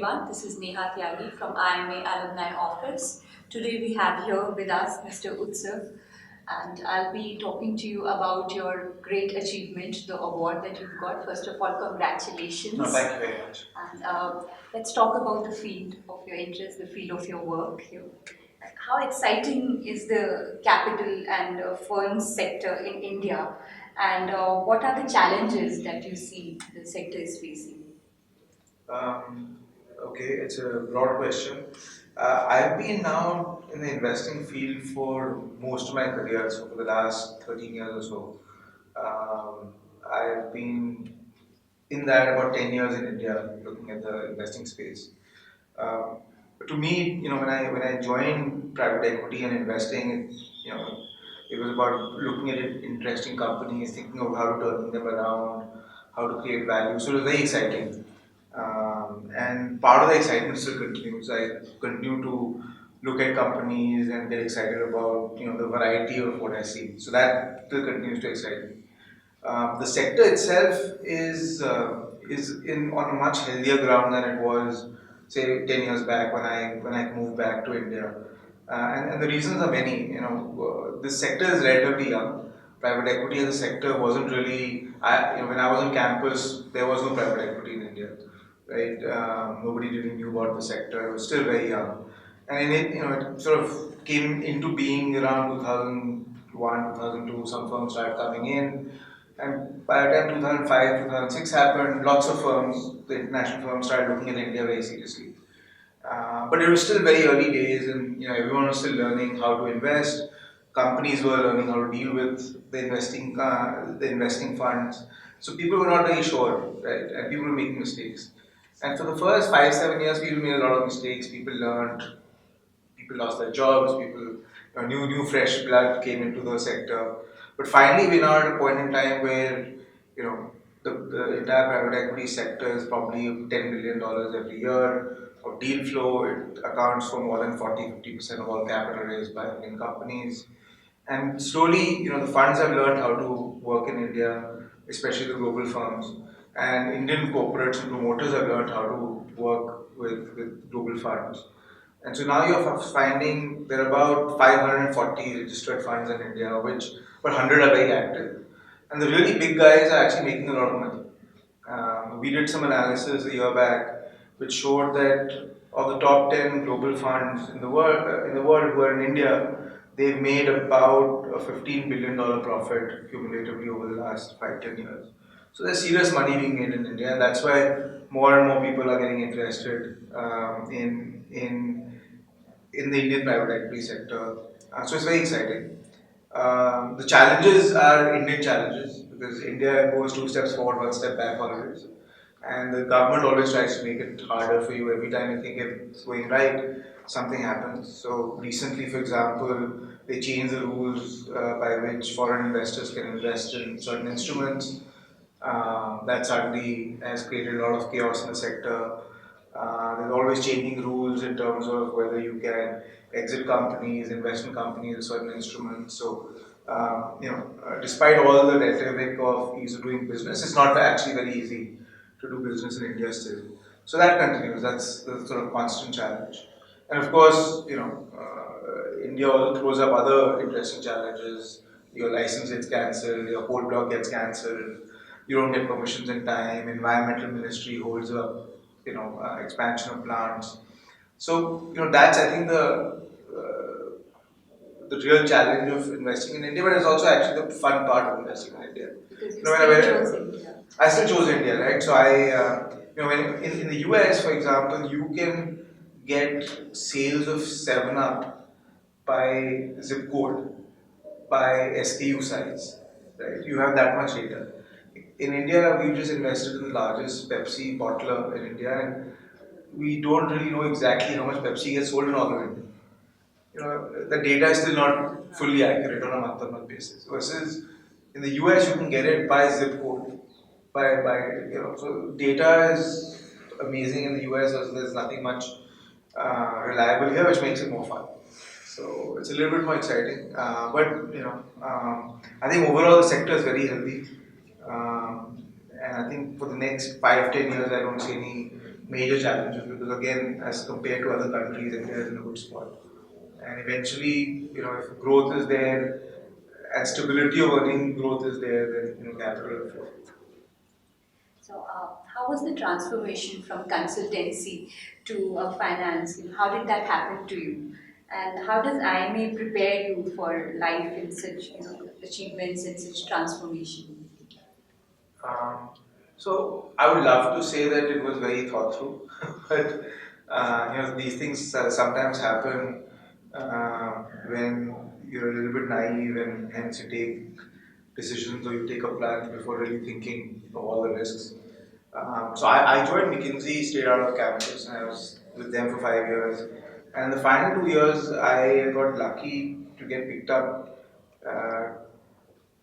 everyone. This is Neha Tyagi from IIMA Alumni Office. Today we have here with us Mr. Utsav, and I'll be talking to you about your great achievement, the award that you've got. First of all, congratulations. No, thank you very much. And let's talk about the field of your interest, the field of your work here. How exciting is the capital and funds sector in India, and what are the challenges that you see the sector is facing? Okay, it's a broad question. I've been now in the investing field for most of my career, so for the last 13 years or so. I've been in that about 10 years in India, looking at the investing space. But to me, when I joined private equity and investing, it was about looking at interesting companies, thinking of how to turn them around, how to create value. So it was very exciting. And part of the excitement still continues. I continue to look at companies and get excited about the variety of what I see. So that still continues to excite me. The sector itself is in on a much healthier ground than it was, say, 10 years back when I moved back to India. And the reasons are many. This sector is relatively young. Private equity as a sector wasn't really. When I was on campus, there was no private equity in India, right? Nobody really knew about the sector. It was still very young, and in it sort of came into being around 2001, 2002. Some firms started coming in, and by the time 2005, 2006 happened, lots of firms, the international firms, started looking at India very seriously. But it was still very early days, and everyone was still learning how to invest. Companies were learning how to deal with the investing funds. So people were not very sure, right? And people were making mistakes. And for the first 5, 7 years, people made a lot of mistakes. People learned, people lost their jobs, people new fresh blood came into the sector. But finally, we're now at a point in time where the entire private equity sector is probably $10 billion every year of deal flow. It accounts for more than 40-50% of all capital raised by Indian companies. And slowly, the funds have learned how to work in India, especially the global firms. And Indian corporates and promoters have learned how to work with global funds. And so now you're finding there are about 540 registered funds in India, but 100 are very active. And the really big guys are actually making a lot of money. We did some analysis a year back, which showed that of the top 10 global funds in the world who are in India, they've made about a $15 billion profit cumulatively over the last 5-10 years. So there's serious money being made in India, and that's why more and more people are getting interested in the Indian private equity sector. So it's very exciting. The challenges are Indian challenges because India goes 2 steps forward, 1 step back always. And the government always tries to make it harder for you. Every time you think it's going right, something happens. So recently, for example, they changed the rules by which foreign investors can invest in certain instruments. That suddenly has created a lot of chaos in the sector. There's always changing rules in terms of whether you can exit companies, invest in companies, with certain instruments. So, despite all the rhetoric of ease of doing business, it's not actually very easy to do business in India still. So that continues. That's the sort of constant challenge. And of course, India also throws up other interesting challenges. Your license gets cancelled, your whole block gets cancelled, you don't get permissions in time, environmental ministry holds up, expansion of plants. So, that's I think the real challenge of investing in India, but it's also actually the fun part of investing in India. Because you When still chose India. I still chose India, right? So when in the US, for example, you can get sales of 7-Up by zip code, by SKU size, right? You have that much data. In India, we've just invested in the largest Pepsi bottler in India, and we don't really know exactly how much Pepsi gets sold in all of India. The data is still not fully accurate on a month-on-month basis. Versus in the US, you can get it by zip code, so data is amazing in the US. So there's nothing much reliable here, which makes it more fun. So it's a little bit more exciting, but I think overall the sector is very healthy, and I think for the next 5-10 years, I don't see any major challenges because again, as compared to other countries, India is in a good spot. And eventually, if growth is there and stability of earning growth is there, then capital will flow. So, how was the transformation from consultancy to finance? How did that happen to you? And how does IMA prepare you for life in such, achievements and such transformation? Um, so I would love to say that it was very thought through, but these things sometimes happen when you're a little bit naive and hence you take decisions or you take a plan before really thinking of all the risks. So I joined McKinsey straight out of campus and I was with them for 5 years. And the final 2 years, I got lucky to get picked up uh,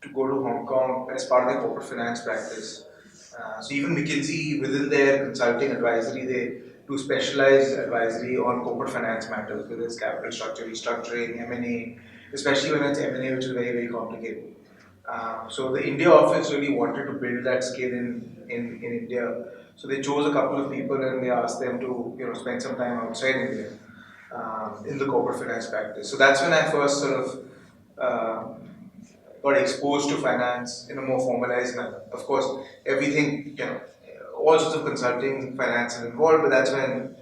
to go to Hong Kong as part of their corporate finance practice. So even McKinsey, within their consulting advisory, they do specialized advisory on corporate finance matters, whether it's capital structure, restructuring, M&A, especially when it's M&A, which is very, very complicated. So the India office really wanted to build that skill in India. So they chose a couple of people and they asked them to spend some time outside India in the corporate finance practice. So that's when I first sort of got exposed to finance in a more formalized manner. Of course, everything, all sorts of consulting finance is involved, but that's when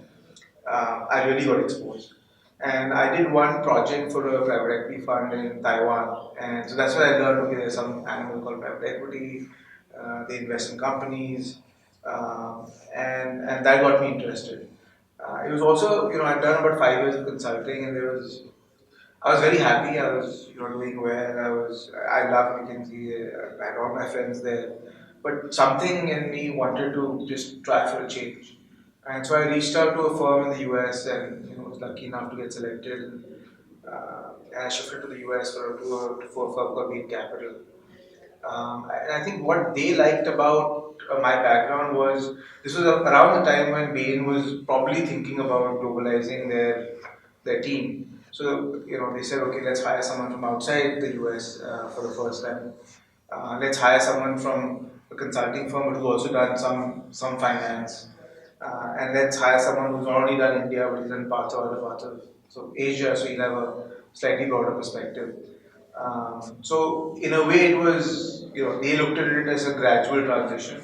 I really got exposed. And I did one project for a private equity fund in Taiwan, and so that's where I learned, okay, there's some animal called private equity, they invest in companies, and that got me interested. It was also, I'd done about 5 years of consulting, and I was very happy. I was, doing well. I loved McKinsey. I had all my friends there. But something in me wanted to just try for a change. And so I reached out to a firm in the US and, was lucky enough to get selected. And I shifted to the US for a firm called Aion Capital. And I think what they liked about my background was this was around the time when Bain was probably thinking about globalizing their team. So they said, okay, let's hire someone from outside the US for the first time. Let's hire someone from a consulting firm who's also done some finance, and let's hire someone who's not only done India but has done parts of other parts of Asia, so you'll have a slightly broader perspective. So in a way, it was they looked at it as a gradual transition,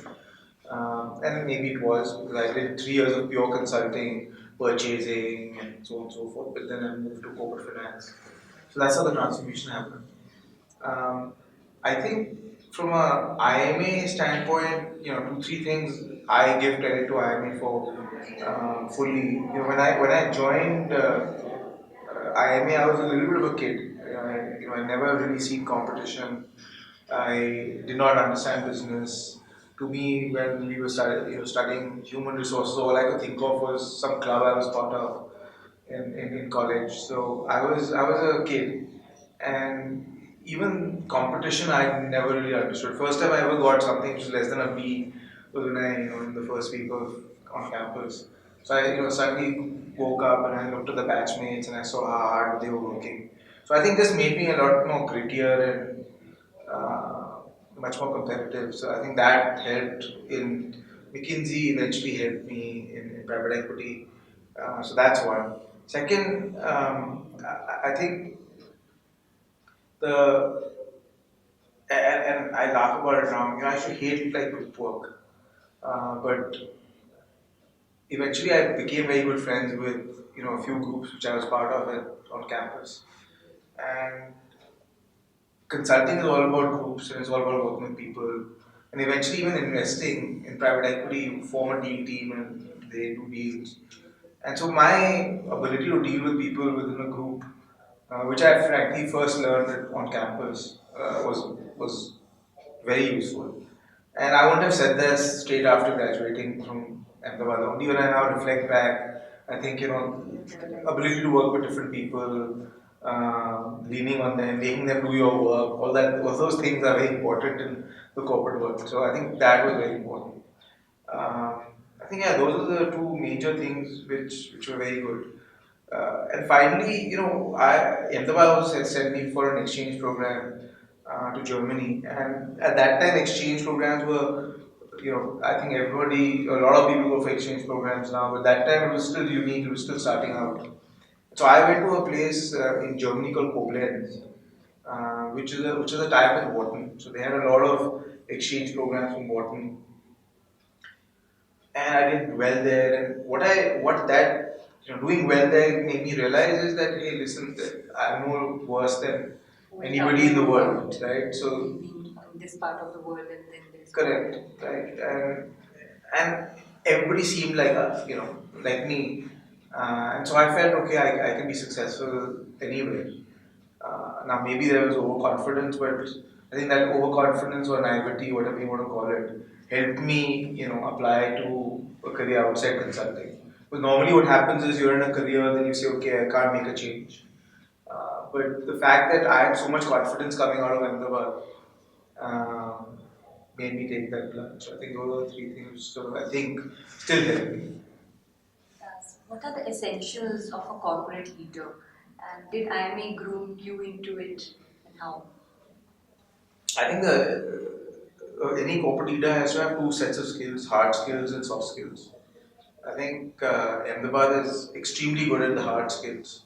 and maybe it was because I did 3 years of pure consulting, purchasing, and so on and so forth. But then I moved to corporate finance. So that's how the transformation happened. Um, I think from a IMA standpoint, two three things I give credit to IMA for fully. When I joined IMA, I was a little bit of a kid. I never really seen competition. I did not understand business. To me, when we were studying human resources, all I could think of was some club I was part of in college. So I was a kid, and even competition I never really understood. First time I ever got something which was less than a B was when I in the first week of on campus. So I suddenly woke up and I looked at the batchmates and I saw how hard they were working. So I think this made me a lot more grittier and much more competitive. So I think that helped in McKinsey eventually helped me in private equity. So that's one. Second, I think the and I laugh about it now. I used to hate like group work, but eventually I became very good friends with a few groups which I was part of on campus. And consulting is all about groups and it's all about working with people. And eventually, even investing in private equity, you form a deal team and they do deals. And so, my ability to deal with people within a group, which I frankly first learned on campus, was very useful. And I wouldn't have said this straight after graduating from Ahmedabad. Only when I now reflect back, I think, ability to work with different people, leaning on them, making them do your work, all those things are very important in the corporate world. So I think that was very important. I think, yeah, those are the two major things which were very good. And finally, Ahmedabad was sent me for an exchange program to Germany, and at that time, exchange programs were I think everybody, a lot of people go for exchange programs now, but that time it was still unique, it was still starting out. So I went to a place in Germany called Koblenz, which is a type of Wharton. So they had a lot of exchange programs from Wharton, and I did well there. And what that doing well there made me realize is that, hey, listen, I'm no worse than anybody in the world, right? So being in this part of the world and then this. correct, right? And everybody seemed like us, like me. And so I felt, okay, I can be successful anywhere. Now maybe there was overconfidence, but I think that overconfidence or naivety, whatever you want to call it, helped me, apply to a career outside consulting. Because normally what happens is you're in a career, then you say, okay, I can't make a change. But the fact that I had so much confidence coming out of Ahmedabad um, made me take that plunge. I think those are the three things. So I think still help me. Yes. What are the essentials of a corporate leader? And did IIMA groom you into it and how? I think any corporate leader has to have two sets of skills: hard skills and soft skills. I think Ahmedabad is extremely good at the hard skills.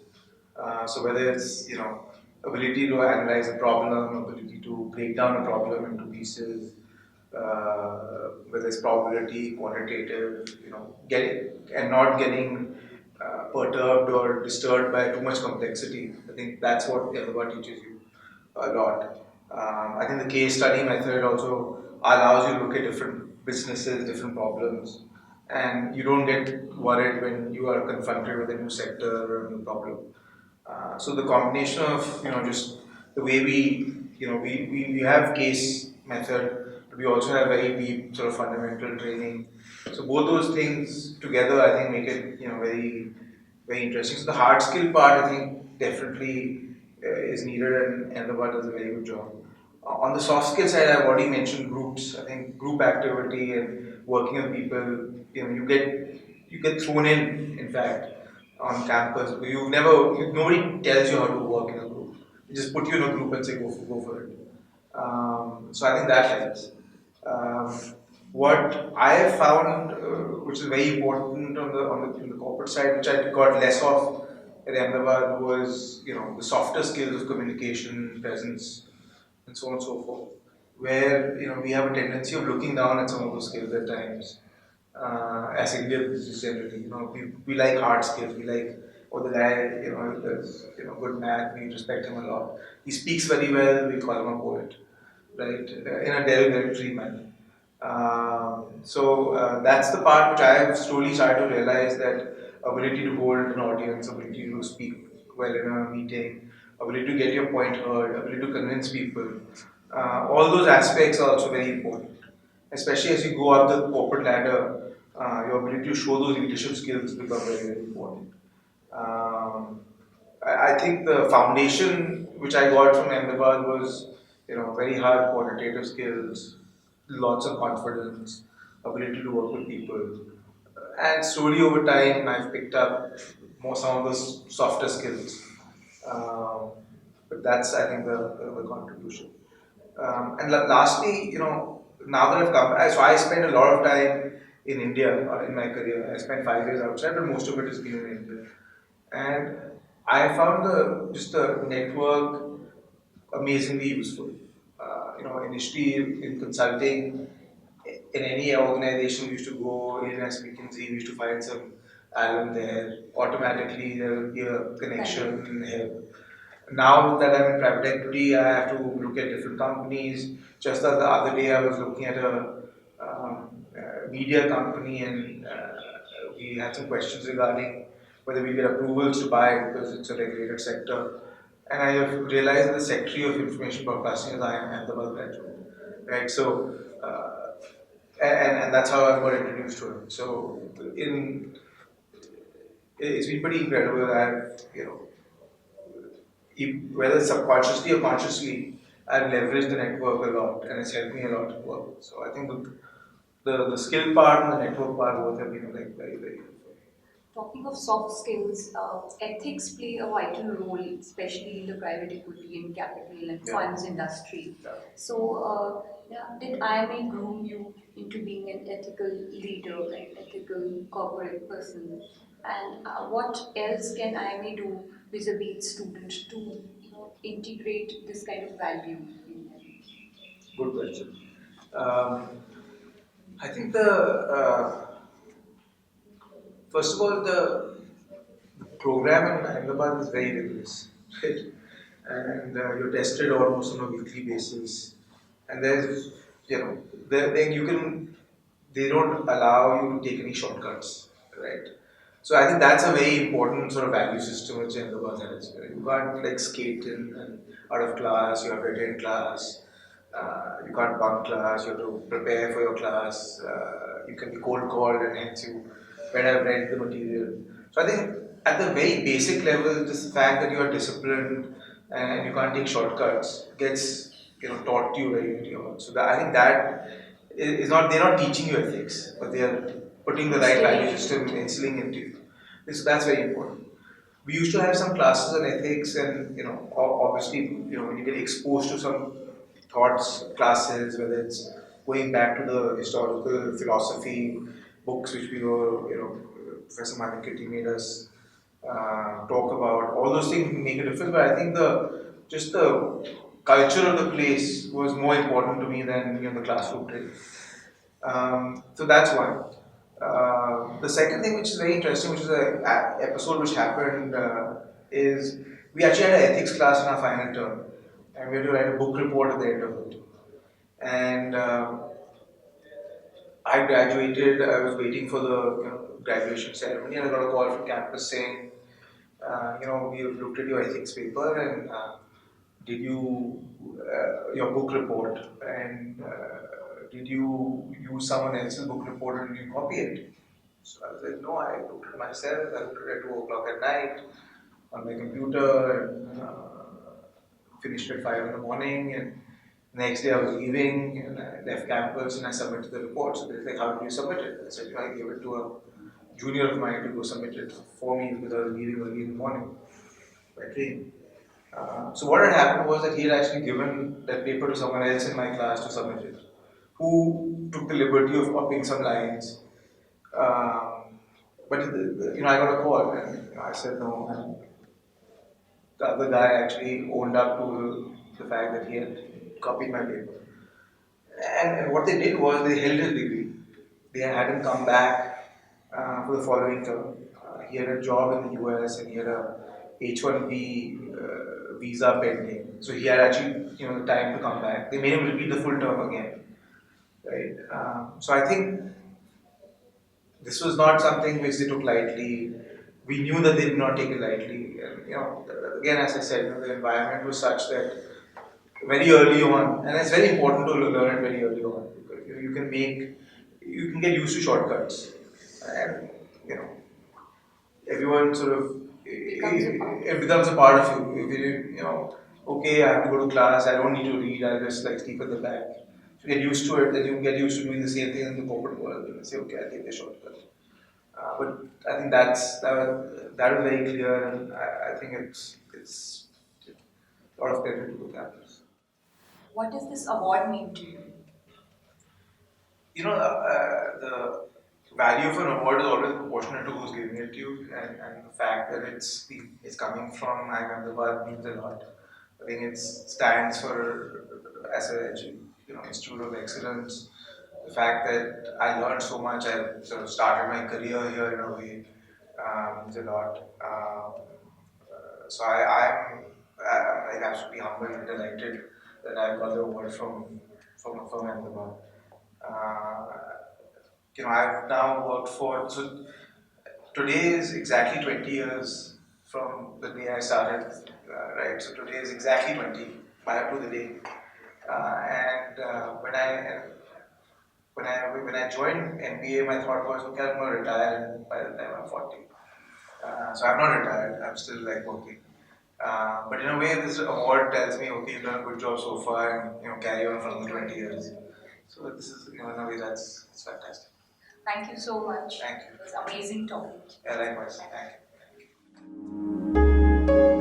So whether it's ability to analyze a problem, ability to break down a problem into pieces, whether it's probability, quantitative, getting and not getting perturbed or disturbed by too much complexity. I think that's what Ahmedabad teaches you a lot. I think the case study method also allows you to look at different businesses, different problems, and you don't get worried when you are confronted with a new sector or a new problem. So the combination of just the way we have case method, but we also have very deep sort of fundamental training. So both those things together, I think, make it very very interesting. So the hard skill part, I think, definitely is needed, and Ahmedabad does a very good job. On the soft skill side, I've already mentioned groups. I think group activity and working with people, you get thrown in fact, on campus. Nobody tells you how to work in a group. They just put you in a group and say go for it. So I think that helps. Um, what I have found, which is very important on the corporate side, which I got less of at Ahmedabad, was the softer skills of communication, presence, and so on and so forth. Where we have a tendency of looking down at some of those skills at times. As Indians generally, we like hard skills. We like, the guy, does good math. We respect him a lot. He speaks very well. We call him a poet, right? In a derogatory manner. So that's the part which I have slowly started to realize, that ability to hold an audience, ability to speak well in a meeting, ability to get your point heard, ability to convince people. All those aspects are also very important, especially as you go up the corporate ladder. Your ability to show those leadership skills become very, very important. Um, I think the foundation which I got from Ahmedabad was, very hard quantitative skills, lots of confidence, ability to work with people, and slowly over time I've picked up some of those softer skills. Um, but that's, I think, the contribution. And lastly, now that I've come, so I spent a lot of time in India in my career. I spent 5 years outside, but most of it has been in India. And I found just the network amazingly useful. Initially in consulting, in any organization we used to go in as McKinsey, we used to find some alum there. Automatically, there will be a connection and help. Now that I'm in private equity, I have to look at different companies. Just the other day, I was looking at a media company, and we had some questions regarding whether we get approvals to buy it because it's a regulated sector. And I have realized that the Secretary of Information Broadcasting is IIM graduate, right? So, and that's how I got introduced to it. So, it's been pretty incredible. I've whether subconsciously or consciously, I've leveraged the network a lot, and it's helped me a lot at work. So I think the skill part and the network part both have been like very, very helpful. Talking of soft skills, ethics play a vital role, especially in the private equity and capital and Yeah. funds industry. Yeah. So, Yeah. Did IIMA groom you into being an ethical leader, an ethical corporate person? And what else can IIMA do vis-a-vis its students to integrate this kind of value in them? Good question. Um, I think first of all, the program in Ahmedabad is very rigorous, right? And you're tested almost on a weekly basis. And there's, you can, they don't allow you to take any shortcuts, right? So I think that's a very important sort of value system which Ahmedabad has. You can't like skate in and out of class, you have to attend class. You can't bunk class, you have to prepare for your class. You can be cold called and hence you better have read the material. So I think at the very basic level, just the fact that you are disciplined and you can't take shortcuts gets taught to you very early on. So I think that is not, they're not teaching you ethics, but they are putting the right value system, instilling into you. So that's very important. We used to have some classes on ethics, and obviously, when you get exposed to some thoughts classes, whether it's going back to the historical philosophy books which we were, Professor Manikiti made us talk about, all those things make a difference. But I think the culture of the place was more important to me than the classroom training. So that's one. The second thing, which is very interesting, which is an episode which happened, is we actually had an ethics class in our final term, and we had to write a book report at the end of it. And I graduated. I was waiting for the graduation ceremony, and I got a call from campus saying, we have looked at your ethics paper, and did you your book report, and did you use someone else's book report and did you copy it? So I was like, no, I looked at it myself. I looked at it at 2 o'clock at night on my computer and finished at 5 in the morning. And next day I was leaving and I left campus and I submitted the report. So they're like, how did you submit it? I said, I gave it to a junior of mine to go submit it for me because I was leaving early in the morning by train. So what had happened was that he had actually given that paper to someone else in my class to submit it, who took the liberty of copying some lines. Um, but I got a call and I said no. And the other guy actually owned up to the fact that he had copied my paper. And what they did was they held his degree. They had him come back for the following term. He had a job in the US and he had a H-1B visa pending. So he had actually, the time to come back. They made him repeat the full term again, right? So I think this was not something which they took lightly. We knew that they did not take it lightly. And, again, as I said, the environment was such that very early on, and it's very important to learn it very early on because you can get used to shortcuts, and everyone sort of it becomes a part of you. If okay, I have to go to class, I don't need to read, I'll just like sleep at the back. If you get used to it, then you get used to doing the same thing in the corporate world. And say, okay, I'll take the shortcut. But I think that is very clear, and I think it's a lot of credit to the campus. What does this award mean to you? The value of an award is always proportionate to who's giving it to you, and the fact that it's coming from Ahmedabad means a lot. I think it stands for as a Institute of Excellence. The fact that I learned so much, I sort of started my career here in a way, means a lot. So I'm like absolutely humbled and delighted that I got the award from Ahmedabad. Uh, I've now worked for, so today is exactly 20 years from the day I started, right? So today is exactly 20, by to the day. And when I joined MBA, my thought was, okay, I'm going to retire by the time I'm 40. So I'm not retired, I'm still like working. But in a way, this award tells me, okay, you've done a good job so far, and carry on for another 20 years. So this is, in a way, it's fantastic. Thank you so much. Thank you. It was amazing talking. Yeah, likewise. Thank you.